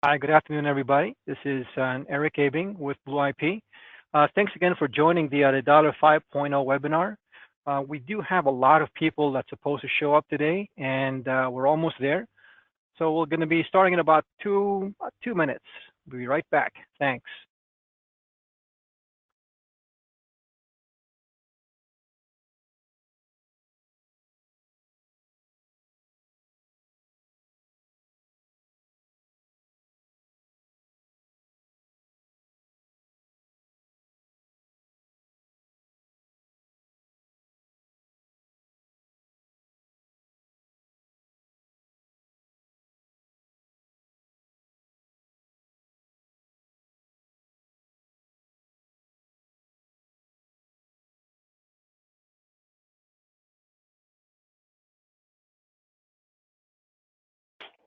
Hi, good afternoon, everybody. This is Eric Abing with Blue IP. Thanks again for joining the Dollar 5.0 webinar. We do have a lot of people that's supposed to show up today, and we're almost there. So we're going to be starting in about two minutes. We'll be right back. Thanks.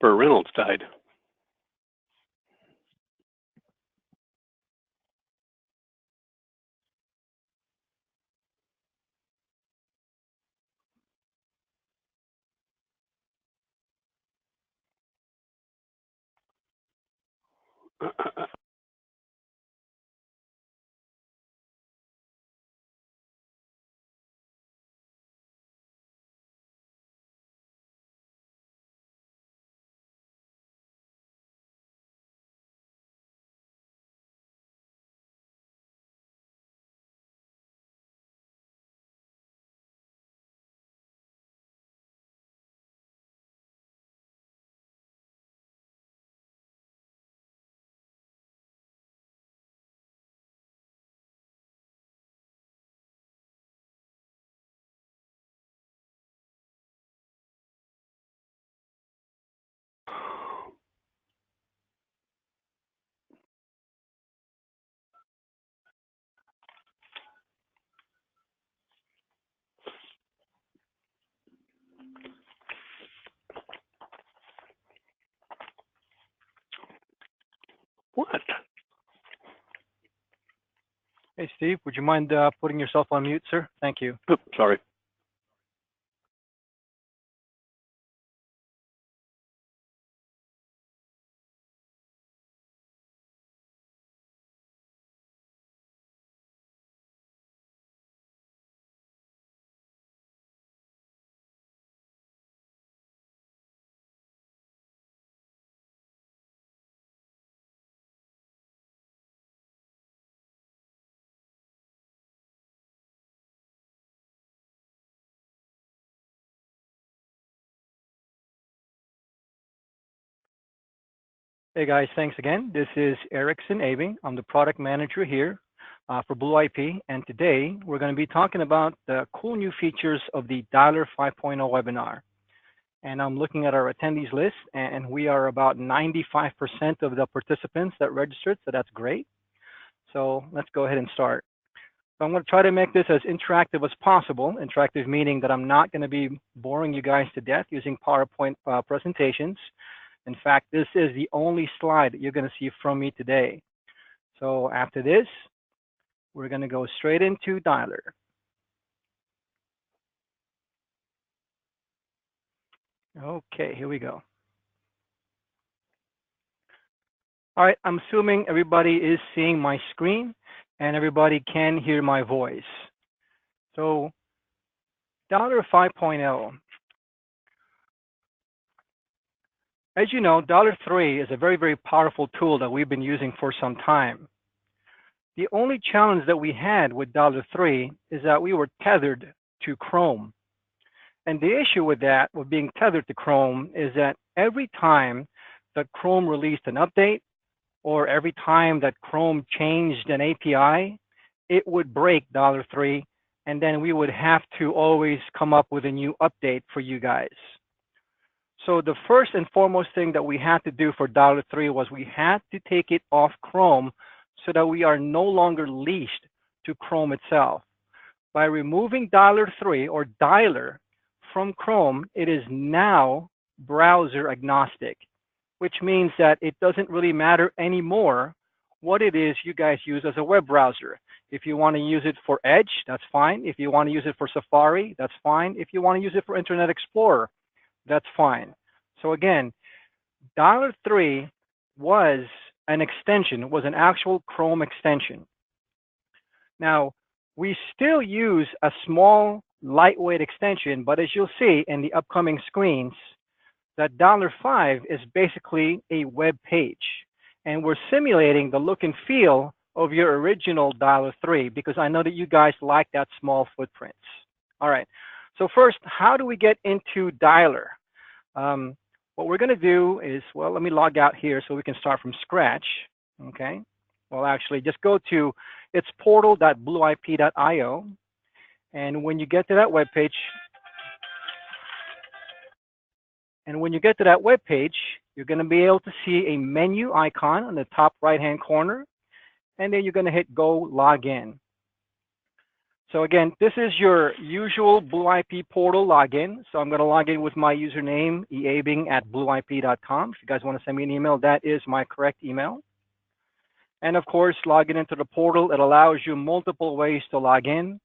Burt Reynolds died. What? Hey, Steve, would you mind putting yourself on mute, sir? Thank you. Oops, sorry. Hey, guys, thanks again. This is Erickson Abing. I'm the product manager here for Blue IP, and today we're going to be talking about the cool new features of the Dialer 5.0 webinar. And I'm looking at our attendees list, and we are about 95% of the participants that registered, so that's great. So let's go ahead and start. So I'm going to try to make this as interactive as possible, interactive meaning that I'm not going to be boring you guys to death using PowerPoint presentations. In fact, this is the only slide that you're going to see from me today. So after this, we're going to go straight into Dialer. Okay, here we go. All right, I'm assuming everybody is seeing my screen and everybody can hear my voice. So Dialer 5.0. As you know, Dialer 3 is a very, very powerful tool that we've been using for some time. The only challenge that we had with Dialer 3 is that we were tethered to Chrome. And the issue with that, with being tethered to Chrome, is that every time that Chrome released an update, or every time that Chrome changed an API, it would break Dialer 3, and then we would have to always come up with a new update for you guys. So the first and foremost thing that we had to do for Dialer 3 was we had to take it off Chrome so that we are no longer leashed to Chrome itself. By removing Dialer 3 or Dialer from Chrome, it is now browser agnostic, which means that it doesn't really matter anymore what it is you guys use as a web browser. If you want to use it for Edge, that's fine. If you want to use it for Safari, that's fine. If you want to use it for Internet Explorer, that's fine. So again, Dialer 3 was an extension, was an actual Chrome extension. Now, we still use a small, lightweight extension, but as you'll see in the upcoming screens, that $5 is basically a web page. And we're simulating the look and feel of your original $3 because I know that you guys like that small footprint. All right, so first, how do we get into Dialer? What we're going to do is, well, let me log out here so we can start from scratch, okay? Well, actually, just go to it's portal.blueip.io, and when you get to that web page, you're going to be able to see a menu icon on the top right-hand corner, and then you're going to hit Go Log In. So again, this is your usual BlueIP portal login. So I'm going to log in with my username, eabing@blueip.com. If you guys want to send me an email, that is my correct email. And of course, logging into the portal, it allows you multiple ways to log in.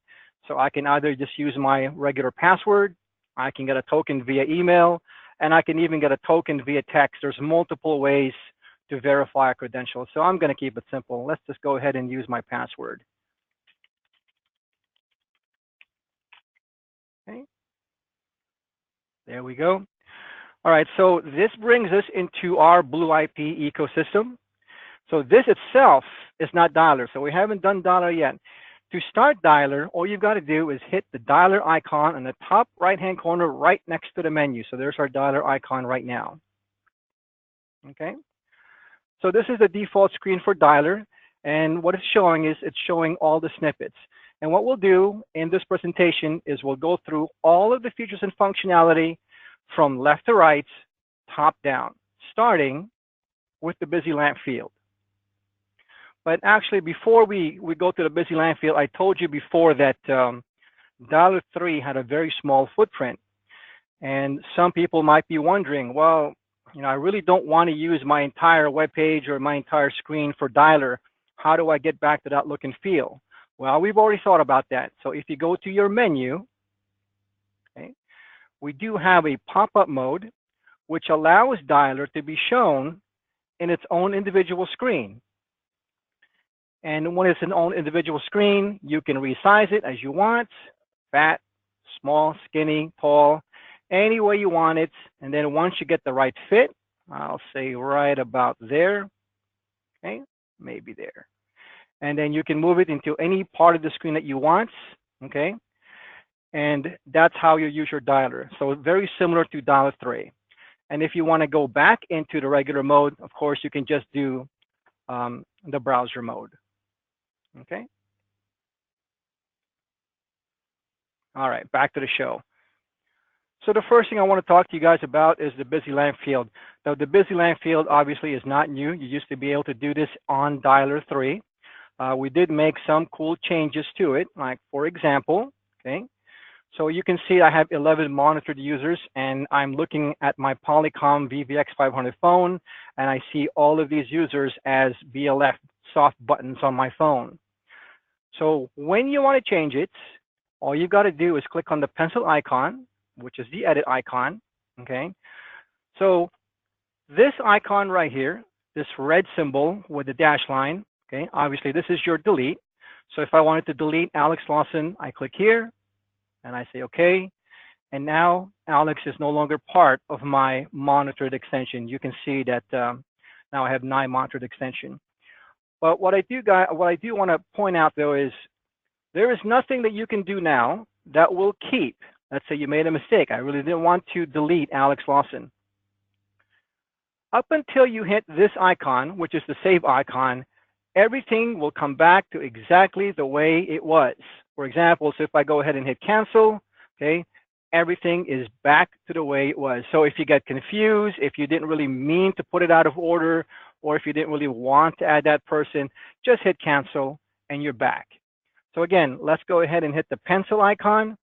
So I can either just use my regular password, I can get a token via email, and I can even get a token via text. There's multiple ways to verify a credential. So I'm going to keep it simple. Let's just go ahead and use my password. Okay. There we go. All right, so this brings us into our BlueIP ecosystem. So this itself is not Dialer, so we haven't done Dialer yet. To start Dialer, all you've got to do is hit the Dialer icon in the top right-hand corner right next to the menu. So there's our Dialer icon right now. Okay, so this is the default screen for Dialer, and what it's showing is it's showing all the snippets. And what we'll do in this presentation is we'll go through all of the features and functionality from left to right, top down, starting with the busy lamp field. But actually, before we go to the busy lamp field, I told you before that Dialer 3 had a very small footprint. And some people might be wondering, well, you know, I really don't want to use my entire web page or my entire screen for Dialer. How do I get back to that look and feel? Well, we've already thought about that. So if you go to your menu, okay, we do have a pop-up mode, which allows Dialer to be shown in its own individual screen. And when it's an own individual screen, you can resize it as you want, fat, small, skinny, tall, any way you want it. And then once you get the right fit, I'll say right about there, okay, maybe there. And then you can move it into any part of the screen that you want, okay? And that's how you use your Dialer. So very similar to Dialer 3. And if you want to go back into the regular mode, of course, you can just do the browser mode. Okay. All right, back to the show. So the first thing I want to talk to you guys about is the busy lamp field. Now, the busy lamp field obviously is not new. You used to be able to do this on Dialer 3. We did make some cool changes to it, like for example, okay. So you can see I have 11 monitored users, and I'm looking at my Polycom VVX500 phone, and I see all of these users as BLF soft buttons on my phone. So when you want to change it, all you got to do is click on the pencil icon, which is the edit icon, okay? So this icon right here, this red symbol with the dash line, okay, obviously this is your delete. So if I wanted to delete Alex Lawson, I click here and I say okay. And now Alex is no longer part of my monitored extension. You can see that now I have 9 monitored extension. But what I do want to point out though is there is nothing that you can do now that will keep. Let's say you made a mistake. I really didn't want to delete Alex Lawson. Up until you hit this icon, which is the save icon, everything will come back to exactly the way it was. For example, so if I go ahead and hit cancel, okay, everything is back to the way it was. So if you get confused, if you didn't really mean to put it out of order, or if you didn't really want to add that person, just hit cancel and you're back. So again, let's go ahead and hit the pencil icon.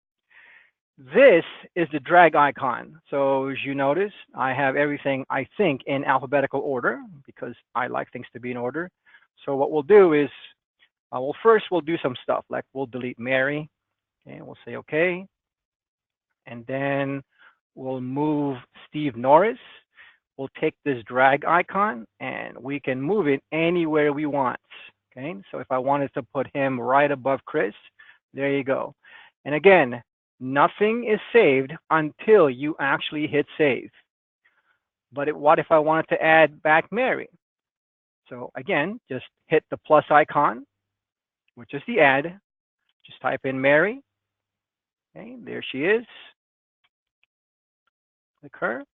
This is the drag icon. So as you notice, I have everything, I think, in alphabetical order because I like things to be in order. So what we'll do is, well, first we'll do some stuff like we'll delete Mary, okay, and we'll say okay. And then we'll move Steve Norris. we'll take this drag icon and we can move it anywhere we want. Okay, so if I wanted to put him right above Chris, there you go. And again, nothing is saved until you actually hit save. But what if I wanted to add back Mary? So again, just hit the plus icon, which is the add. Just type in Mary. Okay, there she is. Click her.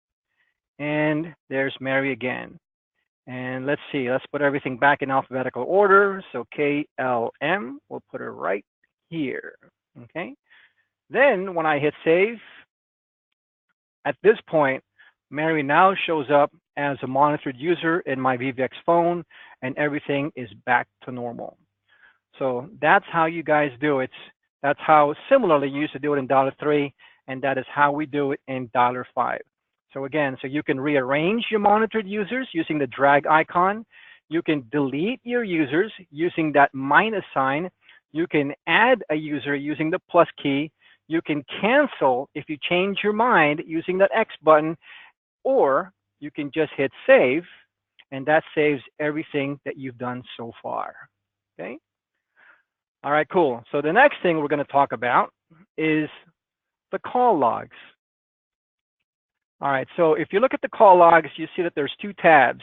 And there's Mary again. And let's see, let's put everything back in alphabetical order. So KLM, we'll put her right here. Okay. Then when I hit save, at this point, Mary now shows up as a monitored user in my VVX phone, and everything is back to normal. So that's how you guys do it. That's how similarly you used to do it in $3, and that is how we do it in $5. So again, so you can rearrange your monitored users using the drag icon. You can delete your users using that minus sign. You can add a user using the plus key. You can cancel if you change your mind using that X button, or you can just hit save, and that saves everything that you've done so far. Okay? All right, cool. So the next thing we're going to talk about is the call logs. All right, so if you look at the call logs, you see that there's two tabs.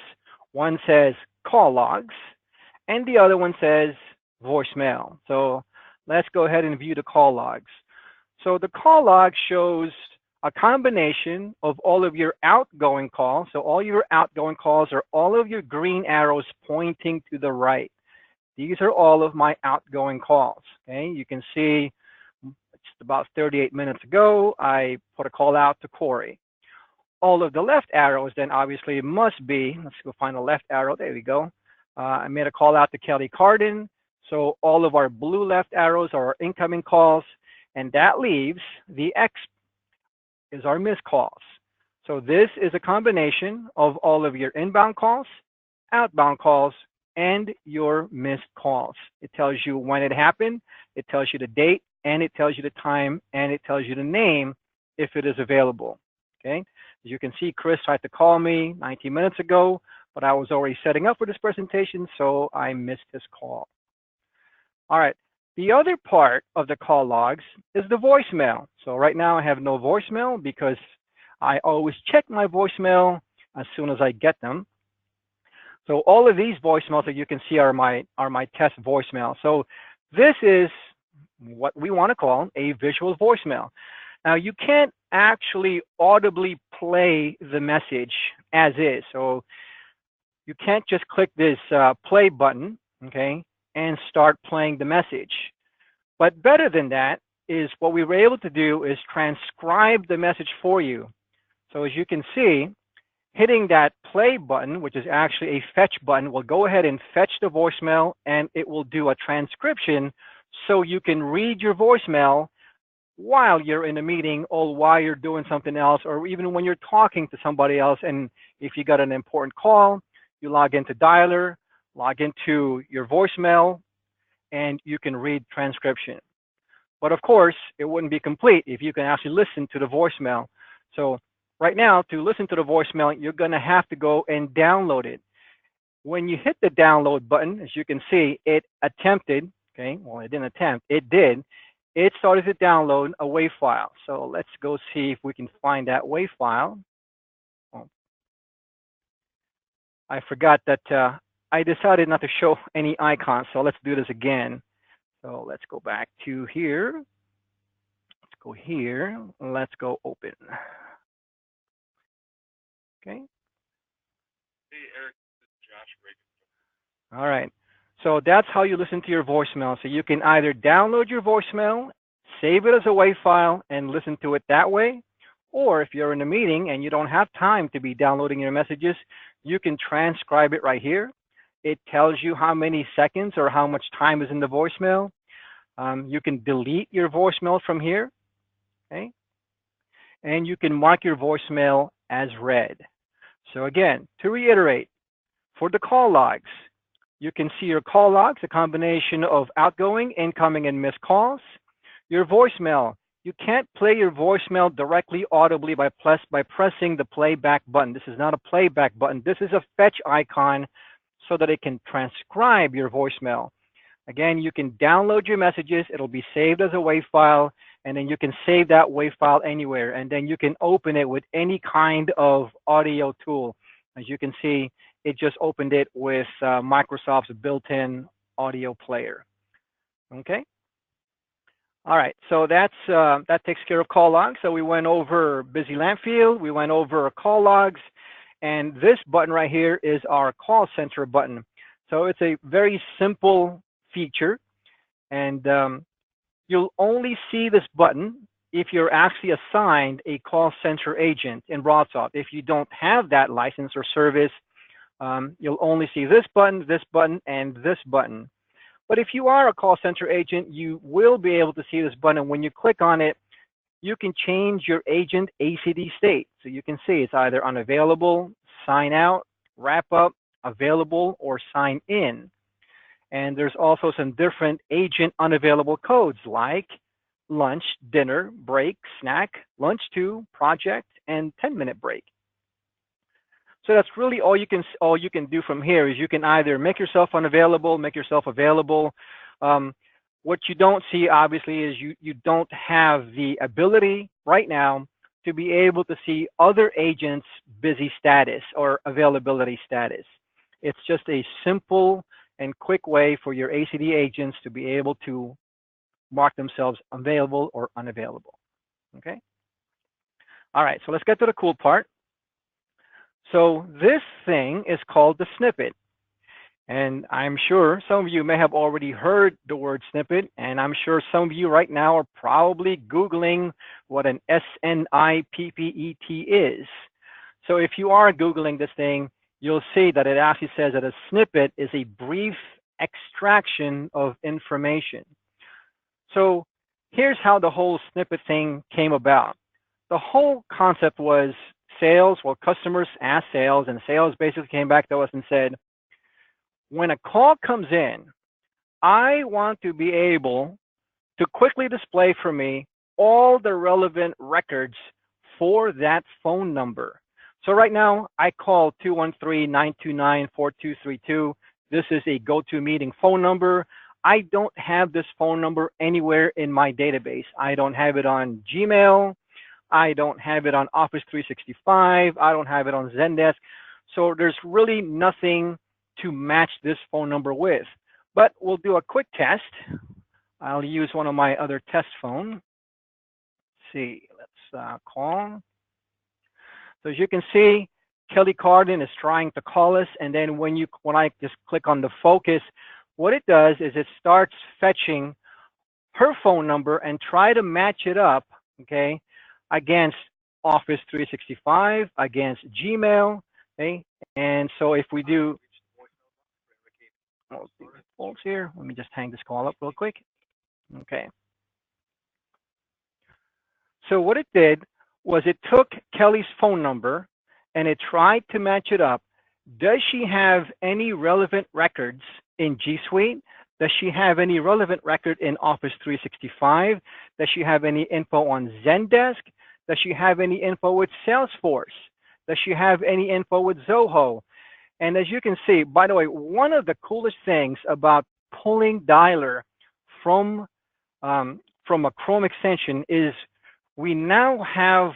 One says call logs, and the other one says voicemail. So let's go ahead and view the call logs. So the call log shows a combination of all of your outgoing calls. So all your outgoing calls are all of your green arrows pointing to the right. These are all of my outgoing calls. Okay, you can see just about 38 minutes ago, I put a call out to Corey. All of the left arrows then obviously must be, let's go find the left arrow, there we go. I made a call out to Kelly Carden. So all of our blue left arrows are our incoming calls, and that leaves the X is our missed calls. So this is a combination of all of your inbound calls, outbound calls, and your missed calls. It tells you when it happened, it tells you the date, and it tells you the time, and it tells you the name if it is available. Okay, as you can see, Chris tried to call me 19 minutes ago, but I was already setting up for this presentation, so I missed his call. All right, the other part of the call logs is the voicemail. So right now I have no voicemail because I always check my voicemail as soon as I get them. So all of these voicemails that you can see are my test voicemail. So this is what we want to call a visual voicemail. Now you can't actually audibly play the message as is. So you can't just click this play button, okay, and start playing the message. But better than that is what we were able to do is transcribe the message for you. So as you can see, hitting that play button, which is actually a fetch button, will go ahead and fetch the voicemail, and it will do a transcription so you can read your voicemail while you're in a meeting or while you're doing something else, or even when you're talking to somebody else. And if you got an important call, you log into Dialer, log into your voicemail, and you can read transcription. But of course, it wouldn't be complete if you can actually listen to the voicemail. So right now, to listen to the voicemail, you're going to have to go and download it. When you hit the download button, as you can see, it attempted, okay, well, it didn't attempt, it did. It started to download a WAV file. So let's go see if we can find that WAV file. Oh, I forgot that I decided not to show any icons, so let's do this again. So let's go back to here. Let's go here. Let's go open. Okay. Hey, Eric, this is Josh Reagan. All right. So that's how you listen to your voicemail. So you can either download your voicemail, save it as a WAV file, and listen to it that way. Or if you're in a meeting and you don't have time to be downloading your messages, you can transcribe it right here. It tells you how many seconds or how much time is in the voicemail. You can delete your voicemail from here, okay? And you can mark your voicemail as read. So again, to reiterate, for the call logs, you can see your call logs, a combination of outgoing, incoming, and missed calls. Your voicemail, you can't play your voicemail directly audibly by pressing the playback button. This is not a playback button. This is a fetch icon so that it can transcribe your voicemail. Again, you can download your messages. It'll be saved as a WAV file, and then you can save that WAV file anywhere, and then you can open it with any kind of audio tool. As you can see, it just opened it with Microsoft's built-in audio player. Okay. All right, so that takes care of call logs. So we went over busy lamp field, we went over call logs, and this button right here is our call center button. So it's a very simple feature, and you'll only see this button if you're actually assigned a call center agent in BroadSoft. If you don't have that license or service, you'll only see this button, and this button. But if you are a call center agent, you will be able to see this button. When you click on it, you can change your agent ACD state. So you can see it's either unavailable, sign out, wrap up, available, or sign in. And there's also some different agent unavailable codes like lunch, dinner, break, snack, lunch 2, project, and 10-minute break. So that's really all you can do from here. Is you can either make yourself unavailable, make yourself available. What you don't see, obviously, is you don't have the ability right now to be able to see other agents' busy status or availability status. It's just a simple and quick way for your ACD agents to be able to mark themselves available or unavailable. Okay. All right, so let's get to the cool part. So this thing is called the snippet. And I'm sure some of you may have already heard the word snippet, and I'm sure some of you right now are probably Googling what an SNIPPET is. So if you are Googling this thing, you'll see that it actually says that a snippet is a brief extraction of information. So here's how the whole snippet thing came about. The whole concept was sales, well, customers asked sales, and sales basically came back to us and said, when a call comes in, I want to be able to quickly display for me all the relevant records for that phone number. So right now, I call 213-929-4232. This is a GoToMeeting phone number. I don't have this phone number anywhere in my database. I don't have it on Gmail. I don't have it on Office 365. I don't have it on Zendesk. So there's really nothing to match this phone number with. But we'll do a quick test. I'll use one of my other test phones. Let's see, let's call. So as you can see, Kelly Carden is trying to call us, and then when I just click on the focus, what it does is it starts fetching her phone number and try to match it up, okay, against Office 365, against Gmail, okay? And so if we do, folks here, let me just hang this call up real quick. Okay. So what it did was it took Kelly's phone number and it tried to match it up. Does she have any relevant records in G Suite? Does she have any relevant record in Office 365? Does she have any info on Zendesk? Does she have any info with Salesforce? Does she have any info with Zoho? And as you can see, by the way, one of the coolest things about pulling Dialer from a Chrome extension is we now have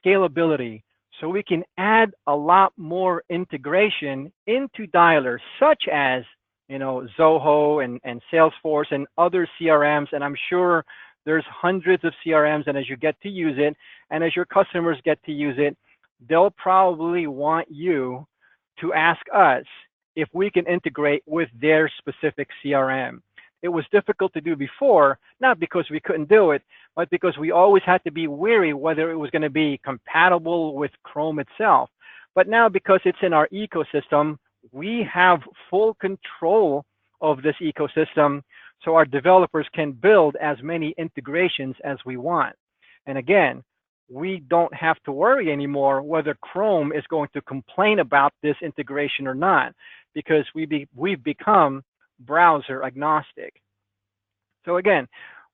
scalability. So we can add a lot more integration into Dialer, such as, you know, Zoho and Salesforce and other CRMs. And I'm sure there's hundreds of CRMs, and as you get to use it, and as your customers get to use it, they'll probably want you to ask us if we can integrate with their specific CRM. It was difficult to do before, not because we couldn't do it, but because we always had to be wary whether it was going to be compatible with Chrome itself. But now, because it's in our ecosystem, we have full control of this ecosystem, so our developers can build as many integrations as we want. And again, we don't have to worry anymore whether Chrome is going to complain about this integration or not, because we've become browser agnostic. So again,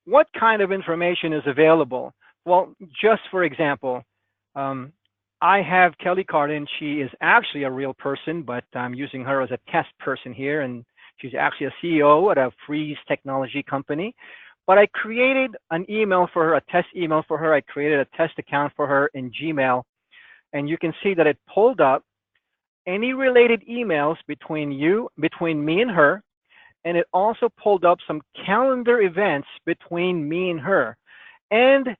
what kind of information is available? Well, just for example, I have Kelly Cardin. She is actually a real person, but I'm using her as a test person here, and she's actually a CEO at a freeze technology company. But I created an email for her, a test email for her. I created a test account for her in Gmail, and you can see that it pulled up any related emails between me and her, and it also pulled up some calendar events between me and her, and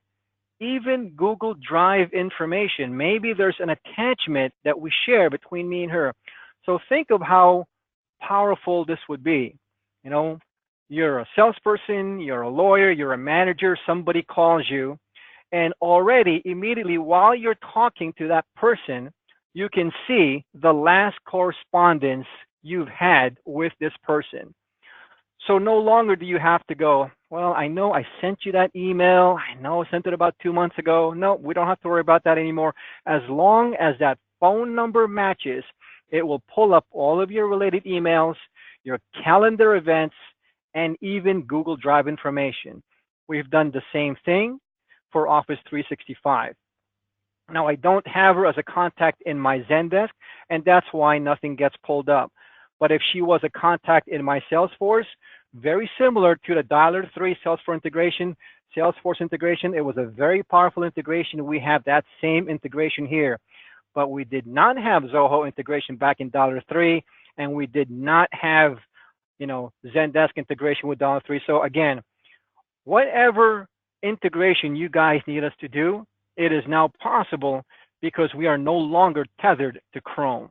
even Google Drive information. Maybe there's an attachment that we share between me and her. So think of how powerful this would be. You know, you're a salesperson, you're a lawyer, you're a manager, somebody calls you, and already immediately while you're talking to that person, you can see the last correspondence you've had with this person. So no longer do you have to go, well, I know I sent you that email. I know I sent it about 2 months ago. No, we don't have to worry about that anymore. As long as that phone number matches, it will pull up all of your related emails, your calendar events, and even Google Drive information. We've done the same thing for Office 365. Now, I don't have her as a contact in my Zendesk, and that's why nothing gets pulled up. But if she was a contact in my Salesforce, very similar to the Dialer 3 Salesforce integration, it was a very powerful integration. We have that same integration here, but we did not have Zoho integration back in Dialer 3, and we did not have, Zendesk integration with Dialer 3. So again, whatever integration you guys need us to do, it is now possible because we are no longer tethered to Chrome.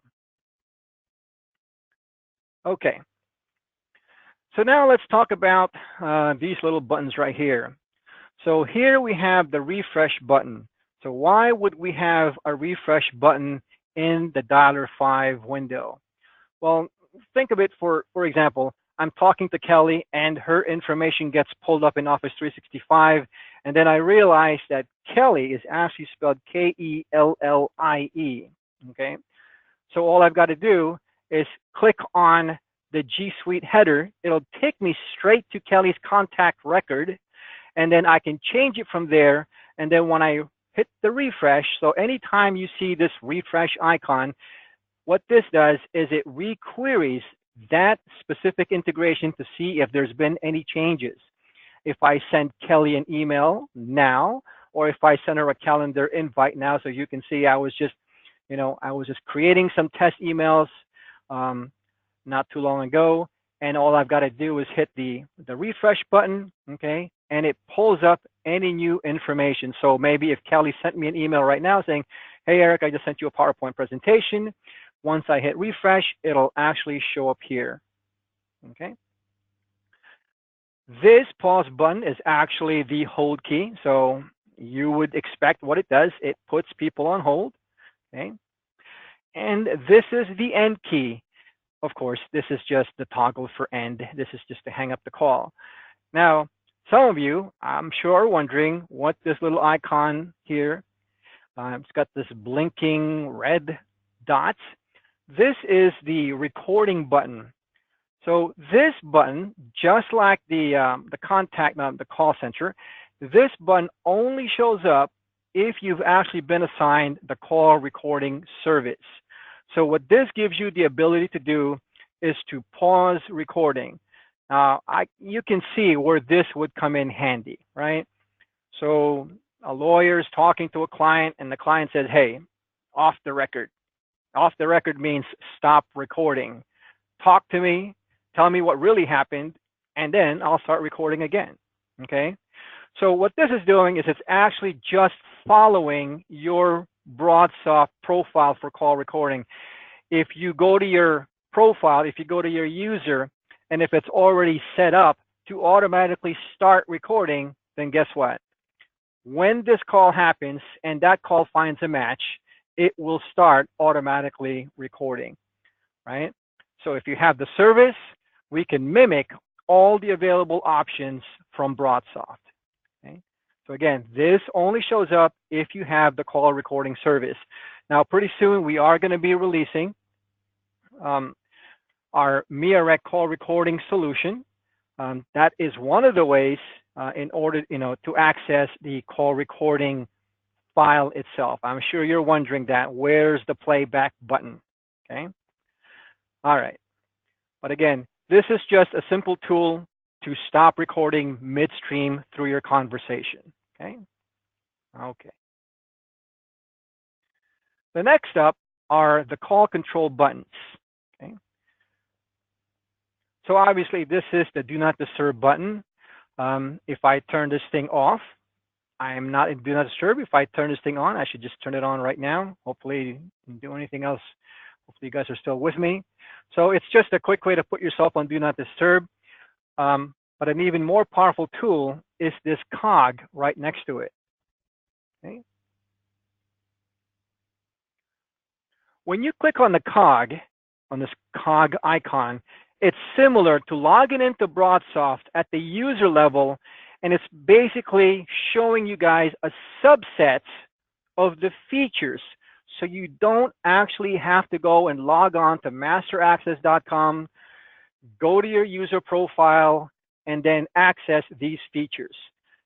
Okay. So now let's talk about these little buttons right here. So here we have the refresh button. So why would we have a refresh button in the Dialer 5 window? Well, think of it for example, I'm talking to Kelly and her information gets pulled up in Office 365, and then I realize that Kelly is actually spelled Kellie, okay? So all I've got to do is click on the G Suite header. It'll take me straight to Kelly's contact record, and then I can change it from there. And then when I hit the refresh, so anytime you see this refresh icon, what this does is it requeries that specific integration to see if there's been any changes. If I send Kelly an email now, or if I send her a calendar invite now, so you can see I was just creating some test emails not too long ago, and all I've got to do is hit the refresh button, okay, and it pulls up any new information. So maybe if Kelly sent me an email right now saying, hey Eric, I just sent you a PowerPoint presentation, once I hit refresh, it'll actually show up here, okay. This pause button is actually the hold key, so you would expect what it does, it puts people on hold, okay. And this is the end key. Of course, this is just the toggle for end. This is just to hang up the call. Now, some of you, I'm sure, are wondering what this little icon here, it's got this blinking red dots. This is the recording button. So this button, just like the call center, this button only shows up if you've actually been assigned the call recording service. So what this gives you the ability to do is to pause recording. You can see where this would come in handy, right? So a lawyer is talking to a client and the client says, hey, off the record. Off the record means stop recording. Talk to me, tell me what really happened, and then I'll start recording again, okay? So what this is doing is it's actually just following your BroadSoft profile for call recording. If you go to your profile, if you go to your user, and if it's already set up to automatically start recording, then guess what? When this call happens and that call finds a match, it will start automatically recording, right? So if you have the service, we can mimic all the available options from BroadSoft, okay? So again, this only shows up if you have the call recording service. Now, pretty soon we are going to be releasing our MiaRec call recording solution. That is one of the ways in order, to access the call recording file itself. I'm sure you're wondering that. Where's the playback button? Okay. All right. But again, this is just a simple tool to stop recording midstream through your conversation. Okay. Okay. The next up are the call control buttons. Okay. So obviously this is the do not disturb button. If I turn this thing off, I am not in do not disturb. If I turn this thing on, I should just turn it on right now. Hopefully, didn't do anything else. Hopefully you guys are still with me. So it's just a quick way to put yourself on do not disturb. But an even more powerful tool is this cog right next to it. Okay. When you click on the cog, on this cog icon, it's similar to logging into BroadSoft at the user level, and it's basically showing you guys a subset of the features. So you don't actually have to go and log on to masteraccess.com, go to your user profile, and then access these features.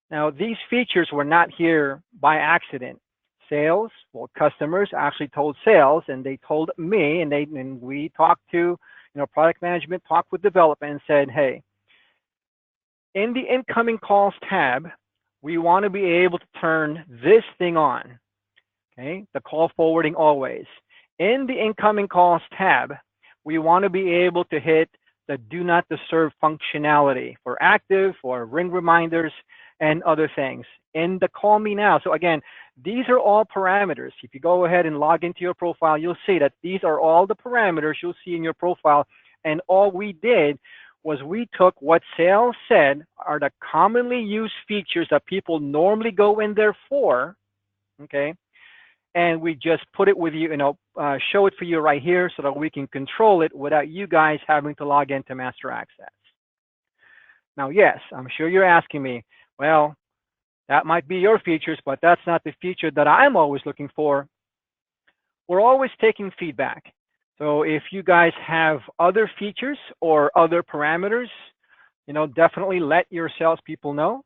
Now, these features were not here by accident. Sales, well, customers actually told sales, and they told me, and we talked to, product management, talked with development, and said, hey, in the incoming calls tab, we want to be able to turn this thing on, okay? The call forwarding always. In the incoming calls tab, we want to be able to hit the do not disturb functionality for active, for ring reminders, and other things. In the call me now. So again, these are all parameters. If you go ahead and log into your profile, you'll see that these are all the parameters you'll see in your profile. And all we did was we took what sales said are the commonly used features that people normally go in there for, okay? And we just put it with you, show it for you right here so that we can control it without you guys having to log into Master Access. Now, yes, I'm sure you're asking me, well, that might be your features, but that's not the feature that I'm always looking for. We're always taking feedback. So if you guys have other features or other parameters, definitely let your salespeople know,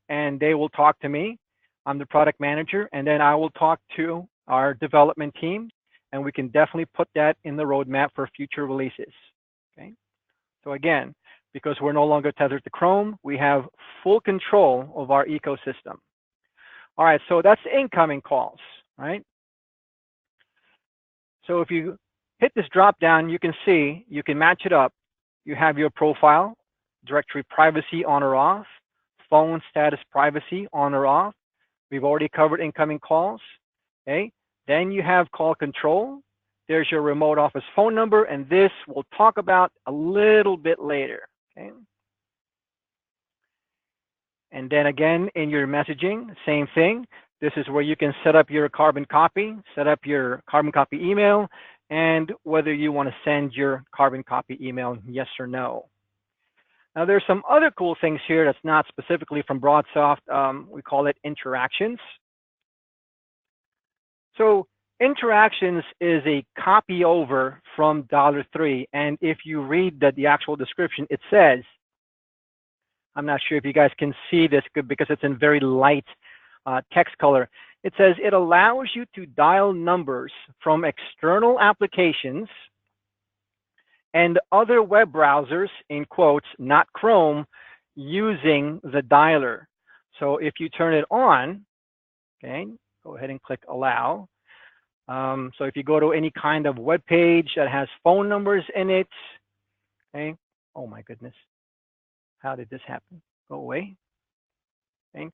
and they will talk to me. I'm the product manager, and then I will talk to our development team, and we can definitely put that in the roadmap for future releases. Okay. So again, because we're no longer tethered to Chrome, we have full control of our ecosystem. All right, so that's incoming calls, right? So if you hit this drop down, you can see, you can match it up. You have your profile, directory privacy on or off, phone status privacy on or off. We've already covered incoming calls, okay? Then you have call control. There's your remote office phone number, and this we'll talk about a little bit later, okay? And then again, in your messaging, same thing. This is where you can set up your carbon copy, set up your carbon copy email, and whether you want to send your carbon copy email, yes or no. Now, there's some other cool things here that's not specifically from BroadSoft. We call it interactions. So interactions is a copy over from $3. And if you read the actual description, it says, I'm not sure if you guys can see this because it's in very light text color. It says it allows you to dial numbers from external applications and other web browsers, in quotes, not Chrome, using the dialer. So if you turn it on, okay, go ahead and click allow. So if you go to any kind of web page that has phone numbers in it, okay, oh my goodness, how did this happen? Go away. Okay.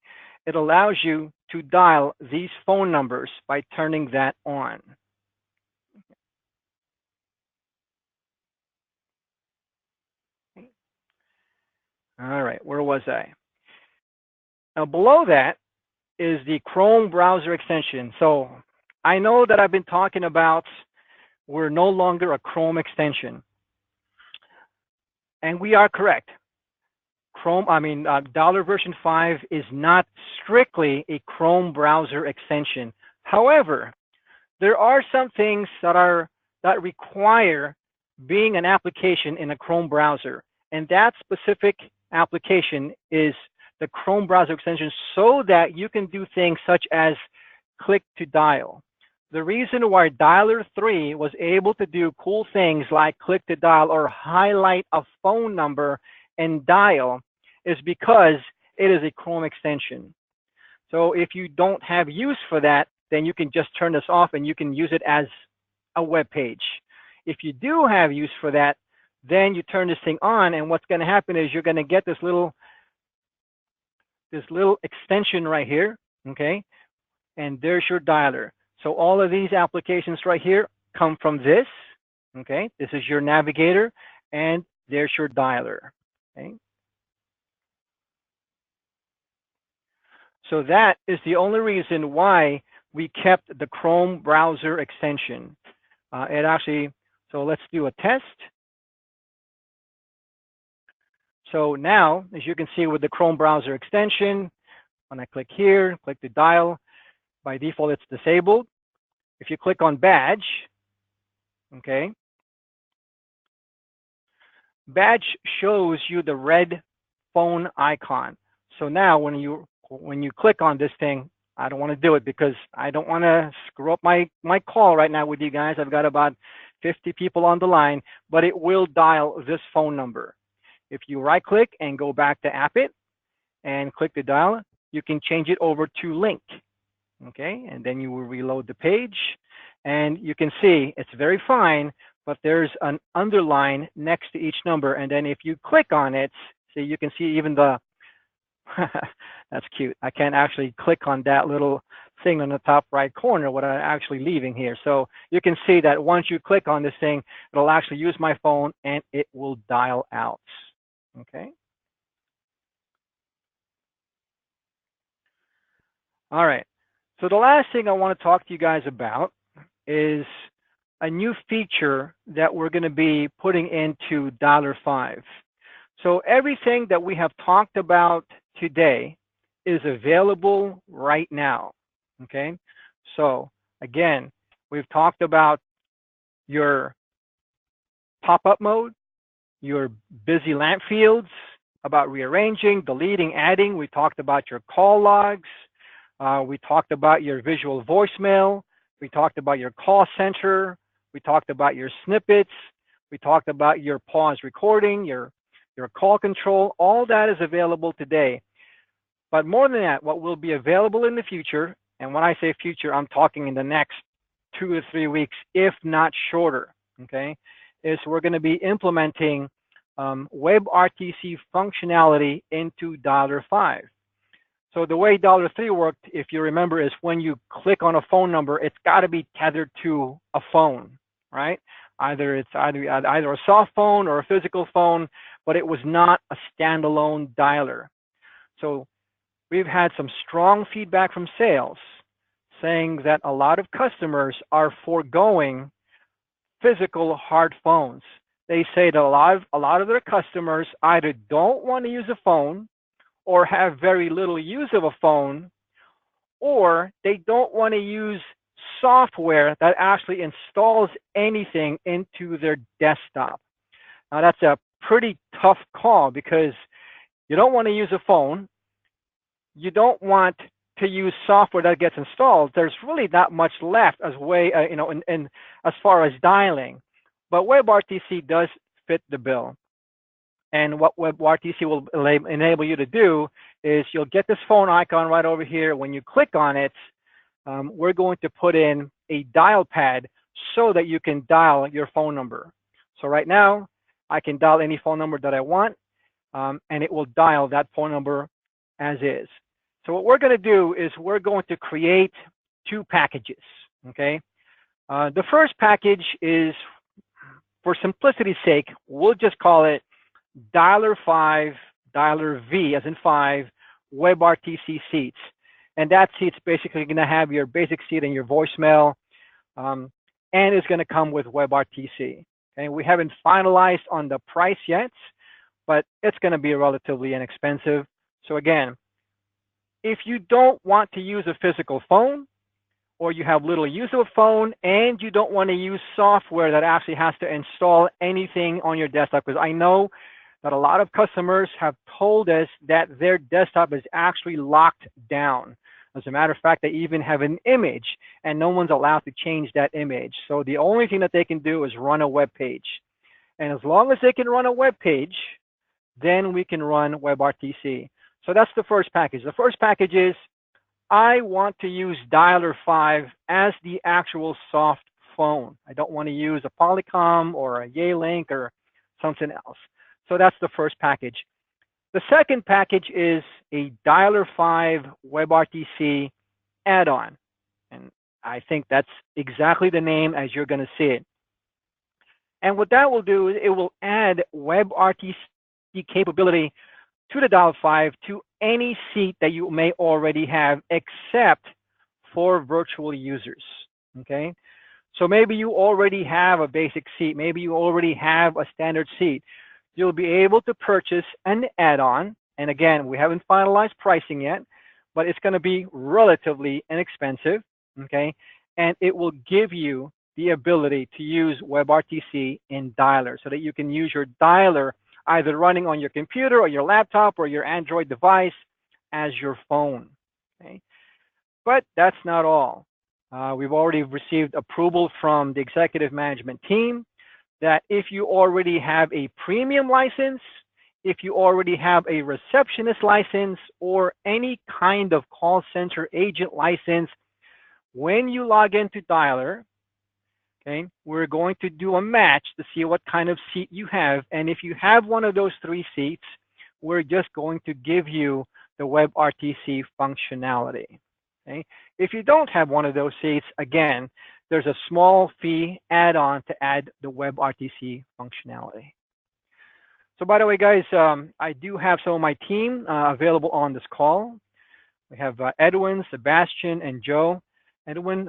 It allows you to dial these phone numbers by turning that on. Okay. All right, where was I? Now below that is the Chrome browser extension. So I know that I've been talking about we're no longer a Chrome extension. And we are correct. Dollar version 5 is not strictly a Chrome browser extension. However, there are some things that require being an application in a Chrome browser, and that's specific application is the Chrome browser extension so that you can do things such as click to dial. The reason why Dialer 3 was able to do cool things like click to dial or highlight a phone number and dial is because it is a Chrome extension. So if you don't have use for that, then you can just turn this off and you can use it as a web page. If you do have use for that, then you turn this thing on, and what's going to happen is you're going to get this little extension right here, okay? And there's your dialer. So all of these applications right here come from this, okay? This is your navigator, and there's your dialer, okay? So that is the only reason why we kept the Chrome browser extension. It actually, so let's do a test. So now, as you can see with the Chrome browser extension, when I click here, click the dial, by default it's disabled. If you click on badge, okay, badge shows you the red phone icon. So now when you click on this thing, I don't want to do it because I don't want to screw up my call right now with you guys. I've got about 50 people on the line, but it will dial this phone number. If you right click and go back to Appit and click the dial, you can change it over to link, okay? And then you will reload the page and you can see it's very fine, but there's an underline next to each number. And then if you click on it, see, you can see even the, that's cute. I can't actually click on that little thing on the top right corner, what I'm actually leaving here. So you can see that once you click on this thing, it'll actually use my phone and it will dial out, okay? All right, so the last thing I want to talk to you guys about is a new feature that we're going to be putting into Dialer 5. So everything that we have talked about today is available right now, okay? So again, we've talked about your pop-up mode, your busy lamp fields, about rearranging, deleting, adding. We talked about your call logs. We talked about your visual voicemail. We talked about your call center. We talked about your snippets. We talked about your pause recording, your call control. All that is available today. But more than that, what will be available in the future, and when I say future, I'm talking in the next 2 to 3 weeks, if not shorter, okay, is we're going to be implementing WebRTC functionality into Dialer 5. So the way Dialer 3 worked, if you remember, is when you click on a phone number, it's got to be tethered to a phone, right? Either a soft phone or a physical phone, but it was not a standalone dialer. So we've had some strong feedback from sales saying that a lot of customers are foregoing physical hard phones. They say that a lot of their customers either don't want to use a phone or have very little use of a phone, or they don't want to use software that actually installs anything into their desktop. Now that's a pretty tough call because you don't want to use a phone. You don't want to use software that gets installed. There's really not much left as way, in as far as dialing, but WebRTC does fit the bill. And what WebRTC will enable you to do is you'll get this phone icon right over here. When you click on it, we're going to put in a dial pad so that you can dial your phone number. So right now, I can dial any phone number that I want, and it will dial that phone number as is. So what we're going to do is we're going to create 2 packages, okay? The first package is, for simplicity's sake, we'll just call it Dialer 5, Dialer V as in 5, WebRTC seats. And that seat's basically going to have your basic seat and your voicemail, and it's going to come with WebRTC. Okay, we haven't finalized on the price yet, but it's going to be relatively inexpensive. So again, if you don't want to use a physical phone, or you have little use of a phone, and you don't want to use software that actually has to install anything on your desktop, because I know but a lot of customers have told us that their desktop is actually locked down. As a matter of fact, they even have an image and no one's allowed to change that image. So the only thing that they can do is run a web page. And as long as they can run a web page, then we can run WebRTC. So that's the first package. The first package is, I want to use Dialer 5 as the actual soft phone. I don't want to use a Polycom or a Yealink or something else. So that's the first package. The second package is a Dialer 5 WebRTC add-on. And I think that's exactly the name as you're going to see it. And what that will do is it will add WebRTC capability to the Dialer 5 to any seat that you may already have, except for virtual users. Okay? So maybe you already have a basic seat. Maybe you already have a standard seat. You'll be able to purchase an add-on. And again, we haven't finalized pricing yet, but it's going to be relatively inexpensive. Okay? And it will give you the ability to use WebRTC in Dialer so that you can use your Dialer either running on your computer or your laptop or your Android device as your phone. Okay? But that's not all. We've already received approval from the executive management team that if you already have a premium license, if you already have a receptionist license or any kind of call center agent license, when you log into Dialer, okay, we're going to do a match to see what kind of seat you have. And if you have one of those 3 seats, we're just going to give you the WebRTC functionality. Okay? If you don't have one of those seats, again, there's a small fee add-on to add the WebRTC functionality. So by the way, guys, I do have some of my team available on this call. We have Edwin, Sebastian, and Joe. Edwin,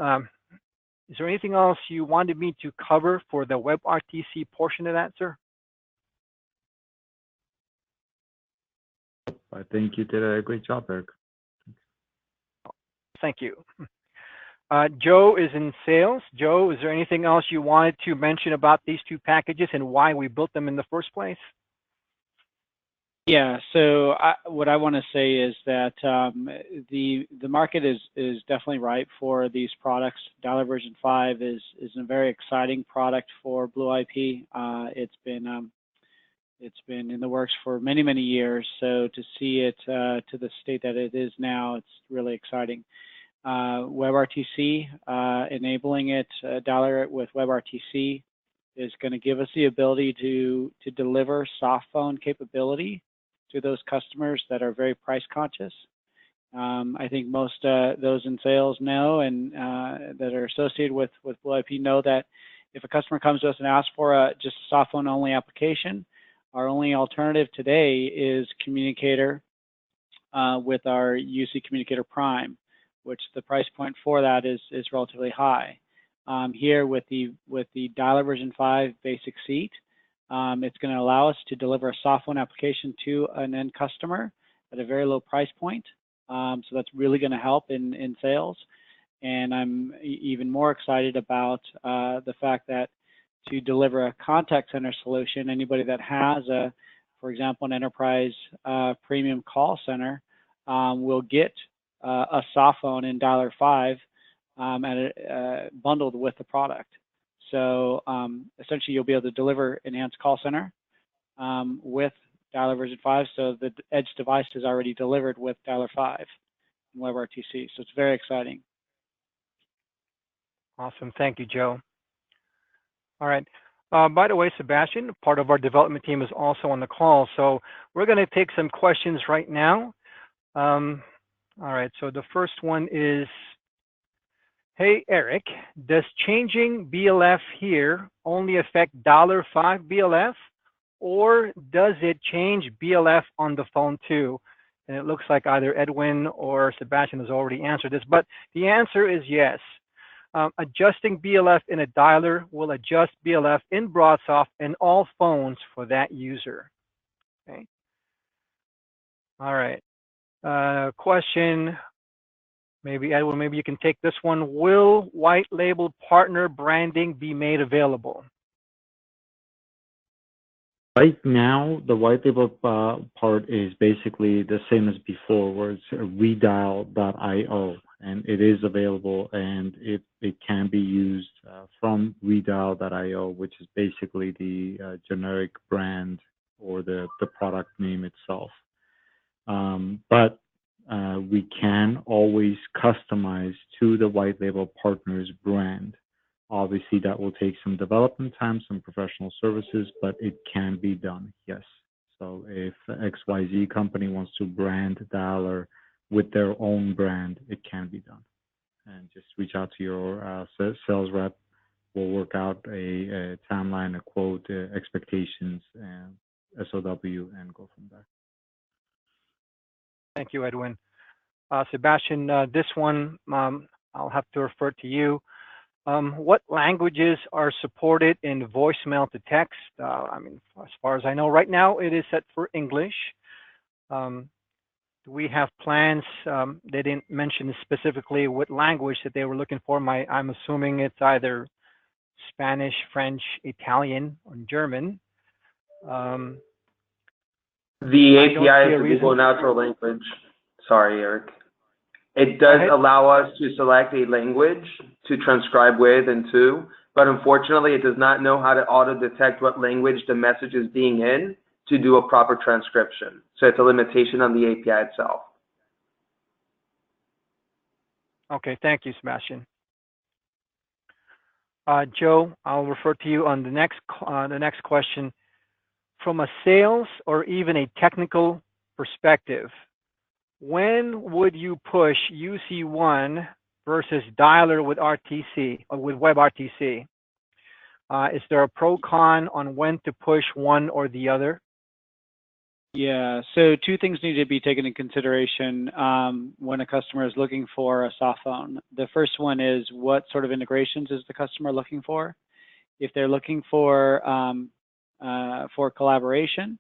is there anything else you wanted me to cover for the WebRTC portion of that, sir? I think you did a great job, Eric. Thank you. Joe is in sales. Joe, is there anything else you wanted to mention about these 2 packages and why we built them in the first place? Yeah, so what I want to say is that the market is definitely ripe for these products. Dialer version 5 is a very exciting product for BlueIP. It's been in the works for many years. So to see it to the state that it is now, it's really exciting. WebRTC, enabling it, Dialer with WebRTC is going to give us the ability to deliver soft phone capability to those customers that are very price conscious. I think most those in sales know and that are associated with BlueIP know that if a customer comes to us and asks for just a soft phone only application, our only alternative today is Communicator with our UC Communicator Prime, which the price point for that is relatively high. Here with the Dialer version 5 basic seat, it's going to allow us to deliver a soft phone application to an end customer at a very low price point. So that's really going to help in sales. And I'm even more excited about the fact that to deliver a contact center solution, anybody that has for example, an enterprise premium call center will get a soft phone in Dialer 5 bundled with the product. So essentially, you'll be able to deliver enhanced call center with Dialer version 5. So the edge device is already delivered with Dialer 5 and WebRTC. So it's very exciting. Awesome. Thank you, Joe. All right. By the way, Sebastian, part of our development team, is also on the call. So we're going to take some questions right now. All right. So the first one is, hey, Eric, does changing BLF here only affect Dialer 5 BLF, or does it change BLF on the phone too? And it looks like either Edwin or Sebastian has already answered this, but the answer is yes. Adjusting BLF in a Dialer will adjust BLF in BroadSoft in all phones for that user. Okay. All right. Question. Maybe Edwin, maybe you can take this one. Will white label partner branding be made available? Right now, the white label part is basically the same as before, where it's redial.io, and it is available, and it can be used from redial.io, which is basically the generic brand or the product name itself. But we can always customize to the white label partner's brand. Obviously, that will take some development time, some professional services, but it can be done, yes. So if XYZ company wants to brand Dialer with their own brand, it can be done. And just reach out to your sales rep. We'll work out a timeline, a quote, expectations, and SOW, and go from there. Thank you, Edwin. Sebastian, this one I'll have to refer to you. What languages are supported in voicemail to text? I mean, as far as I know, right now it is set for English. Do we have plans? They didn't mention specifically what language that they were looking for. I'm assuming it's either Spanish, French, Italian, or German. The API is the Google Natural Language. Sorry, Eric. It does allow us to select a language to transcribe with and to, but unfortunately it does not know how to auto-detect what language the message is being in to do a proper transcription. So it's a limitation on the API itself. Okay, thank you, Sebastian. Joe, I'll refer to you on the next question. From a sales or even a technical perspective, when would you push UC1 versus Dialer with RTC or with WebRTC? Is there a pro-con on when to push one or the other? Yeah, so two things need to be taken into consideration when a customer is looking for a soft phone. The first one is what sort of integrations is the customer looking for? If they're looking for collaboration,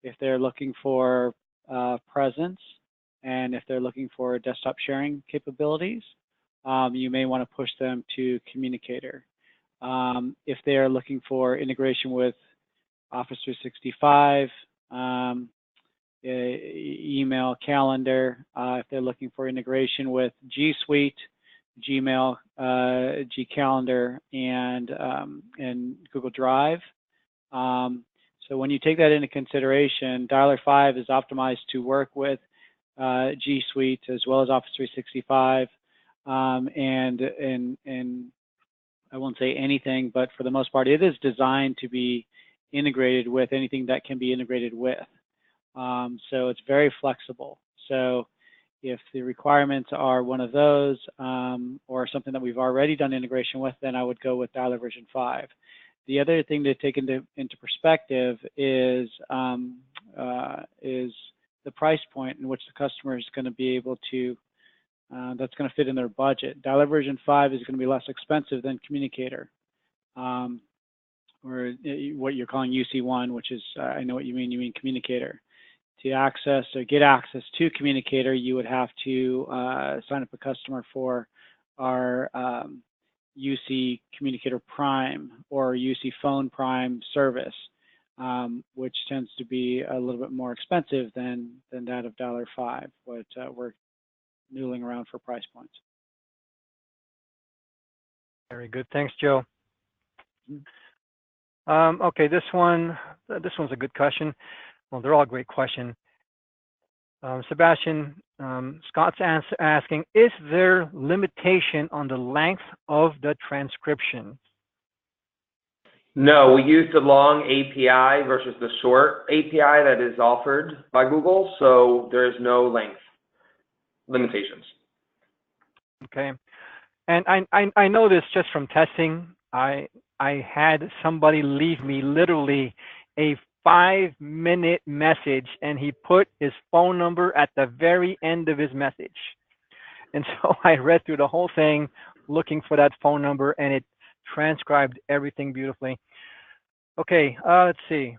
if they're looking for presence, and if they're looking for desktop sharing capabilities, you may want to push them to Communicator. If they are looking for integration with Office 365, email, calendar, if they're looking for integration with G Suite, Gmail, G Calendar, and Google Drive. So when you take that into consideration, Dialer 5 is optimized to work with G Suite as well as Office 365, and I won't say anything, but for the most part, it is designed to be integrated with anything that can be integrated with. So it's very flexible. So if the requirements are one of those or something that we've already done integration with, then I would go with Dialer version 5. The other thing to take into perspective is the price point in which the customer is going to be able to, that's going to fit in their budget. Dialer version 5 is going to be less expensive than Communicator, or what you're calling UC1, which is, I know what you mean Communicator. To access or get access to Communicator, you would have to sign up a customer for our UC Communicator Prime or UC Phone Prime service, which tends to be a little bit more expensive than that of Dialer 5, but we're noodling around for price points. Very good. Thanks, Joe. Okay, this one's a good question. Well, they're all great questions. Sebastian, Scott's asking, is there limitation on the length of the transcription? No, we use the long API versus the short API that is offered by Google, so there is no length limitations. Okay, and I know this just from testing. I had somebody leave me literally a 5-minute message, and he put his phone number at the very end of his message. And so I read through the whole thing looking for that phone number, and it transcribed everything beautifully. Okay, let's see.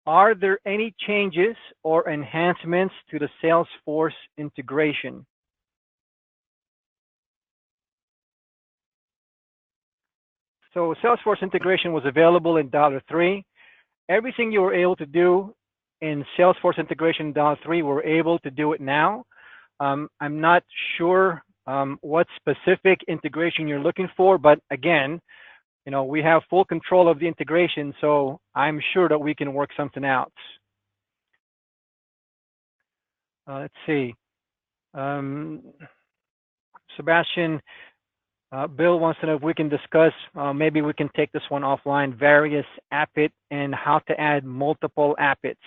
Are there any changes or enhancements to the Salesforce integration? So Salesforce integration was available in Dialer 3. everything you were able to do in Salesforce integration $3, we're able to do it now. I'm not sure what specific integration you're looking for, but again, you know, we have full control of the integration, so I'm sure that we can work something out. Let's see. Sebastian, Bill wants to know if we can discuss, maybe we can take this one offline, various appit and how to add multiple appits.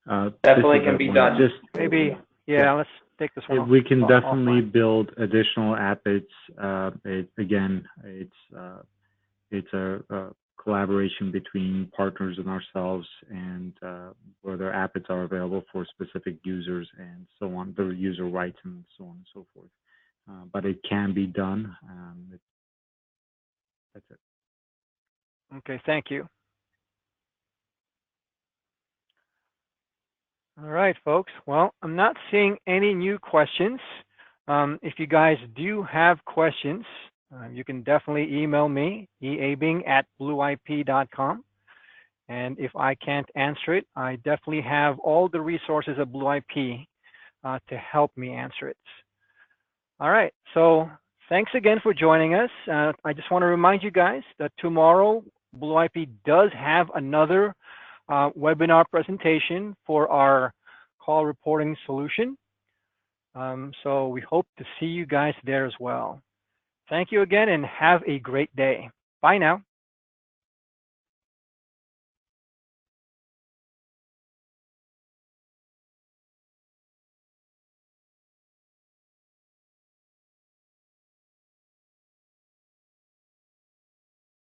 Definitely can be done. Just Maybe, yeah, let's take this one we can definitely offline. build additional appits. Again, it's a collaboration between partners and ourselves, and where their appits are available for specific users and so on, the user rights and so on and so forth. But it can be done. That's it. Okay, thank you. All right, folks. Well, I'm not seeing any new questions. If you guys do have questions, you can definitely email me, eabing@blueip.com. And if I can't answer it, I definitely have all the resources of Blue IP to help me answer it. All right, so thanks again for joining us. I just want to remind you guys that tomorrow, Blue IP does have another webinar presentation for our call reporting solution. So we hope to see you guys there as well. Thank you again and have a great day. Bye now.